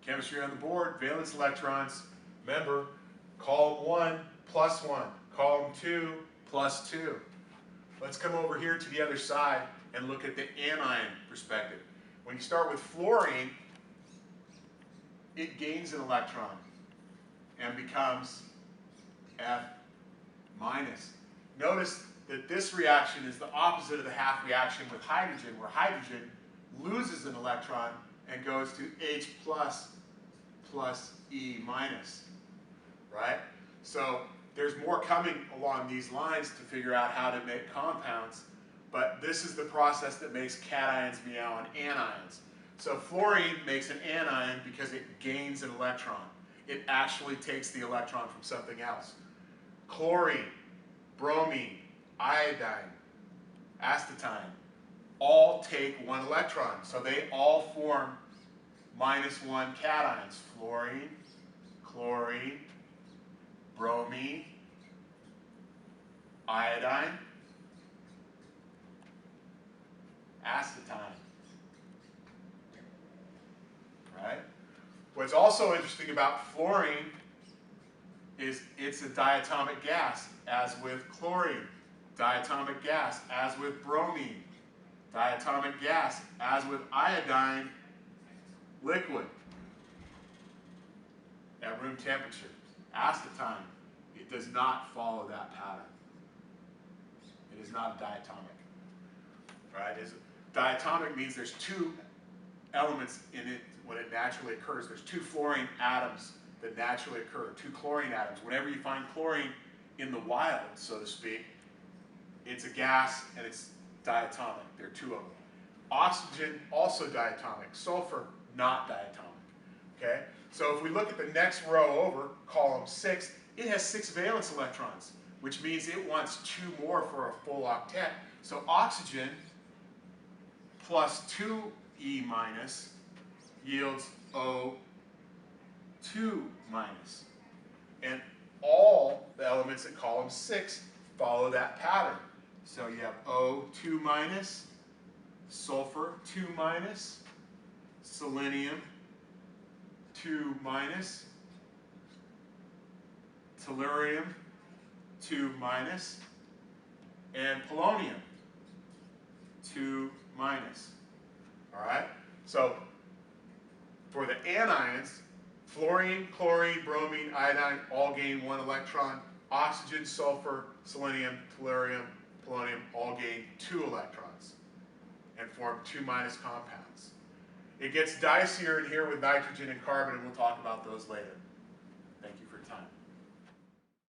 Chemistry on the board, valence electrons. Remember, column 1 plus 1, column 2 plus 2. Let's come over here to the other side and look at the anion perspective. When you start with fluorine, it gains an electron and becomes F minus. Notice that this reaction is the opposite of the half reaction with hydrogen, where hydrogen loses an electron and goes to H plus E minus, right? So there's more coming along these lines to figure out how to make compounds, but this is the process that makes cations, meow, and anions. So fluorine makes an anion because it gains an electron. It actually takes the electron from something else. Chlorine, bromine, iodine, acetone, all take one electron. So they all form -1 cations. Fluorine, chlorine, bromine, iodine, acetone. Right? What's also interesting about fluorine is it's a diatomic gas, as with chlorine. Diatomic gas, as with bromine. Diatomic gas, as with iodine, liquid at room temperature. Acetone, it does not follow that pattern. It is not diatomic. Right? Diatomic means there's two elements in it when it naturally occurs. There's two fluorine atoms that naturally occur, two chlorine atoms. Whenever you find chlorine in the wild, so to speak, it's a gas and it's diatomic. There are two of them. Oxygen, also diatomic. Sulfur, not diatomic. Okay? So if we look at the next row over, column 6, it has 6 valence electrons, which means it wants 2 more for a full octet. So oxygen plus 2E minus yields O2 minus. And all the elements in column 6 follow that pattern. So you have O2 minus, sulfur 2 minus, selenium 2 minus, tellurium 2 minus, and polonium 2 minus. All right? So for the anions, fluorine, chlorine, bromine, iodine all gain 1 electron. Oxygen, sulfur, selenium, tellurium, polonium all gain 2 electrons and form 2 minus compounds. It gets dicier in here with nitrogen and carbon, and we'll talk about those later. Thank you for your time.